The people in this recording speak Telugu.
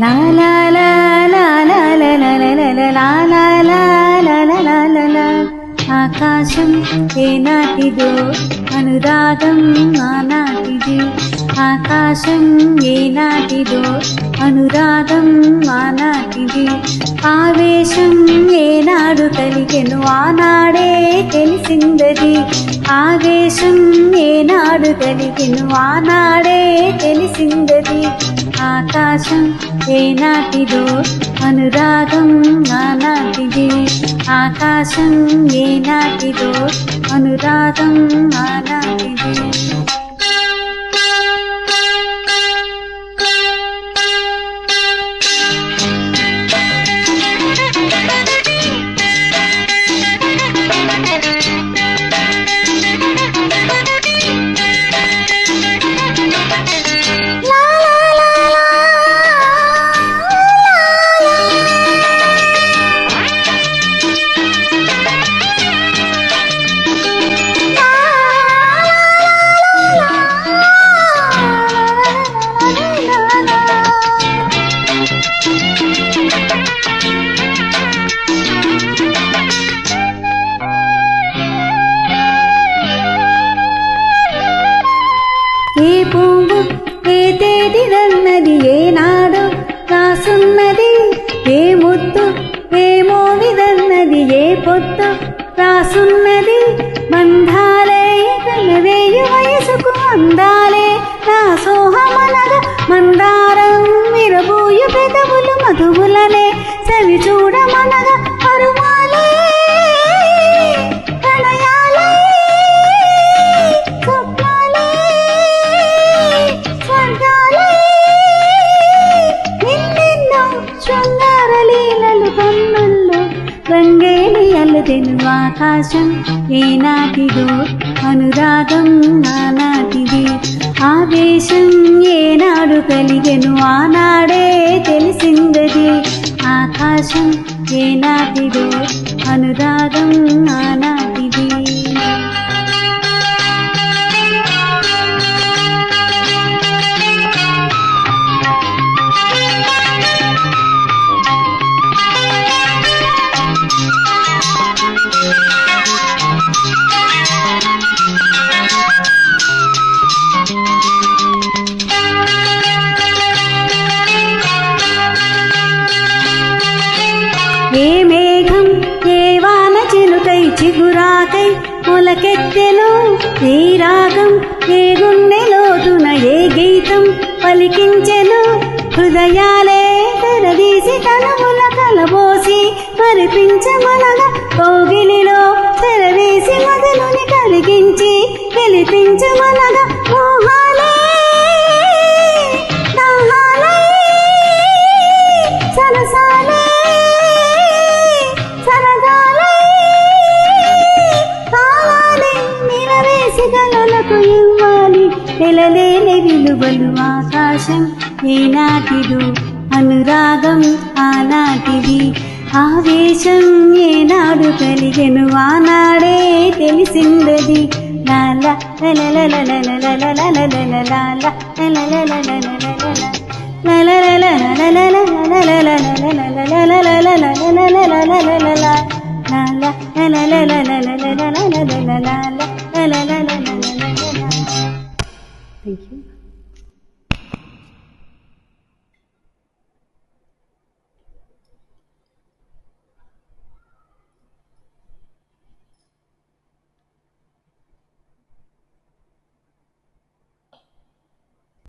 లా లా లా లా లా లా లా లా లా లా లా లా లా లా లా. ఆకాశం ఏనాటిదో అనురాగం ఆనాటిది. ఆకాశం ఏనాటిదో అనురాగం ఆనాటిది. ఆవేశం ఏనాడు కలిగెను ఆనాడే తెలిసిందది. ఆవేశం ఏనాడు కలిగెను ఆనాడే తెలిసిందది. ఆకాశం ఏనాటిదో అనురాగం ఆనాటిది. ఆకాశం ఏనాటిదో అనురాగం ఆనాటిది. ఏ పువ్వు ఏ తేదిదన్నది ఏనాడు రాసున్నది. ఏ ముద్దు ఏ మోవిదన్నది ఏ పొత్తు రాసున్నది. బంధాలే కలవేయు వయసుకు అందాలే నా సోహమనగా. మందారం విరబూయు పెదవులు మధువులనే సవి చూడమనగా. అరుమాలే ప్రణయాలే స్వప్నాలే స్వర్గాలే ఎన్నెన్నో శృంగార లీలలు కన్నుల్లో రంగేలి అల్లదెను. ఆకాశం ఏనాటిదో అనురాగం ఆనాటిది. ఆవేశం ఏనాడు కలిగెను ఆనాడే తెలిసిందది. ఆకాశం ఏనాటిదో అనురాగం ఆనాటిది. ఏ మేఘం ఏ వాన చిలుకై చిగురాకై మొలకెత్తెను. ఏ రాగం ఏ గుండె లోతున ఏ గీతం పలికించెను. హృదయాలే తెరదీసి తనముల కలబోసి మరిపించమనగా. కోగిలిలో తెరవేసి మదనుని కలిగించి గెలిపించమనగా. మోహాలే దాహాలే సరసాలే సరదాలే కాలాలే నిలవేసి గలలకు ఇవ్వాలి వెలలేని విలువలు. ఆకాశం ఏనాటిదో అనురాగం ఆనాటిది. ఆవేశం ఏనాడు కలిగెను ఆనాడే తెలిసిందది. లాలా Thank you.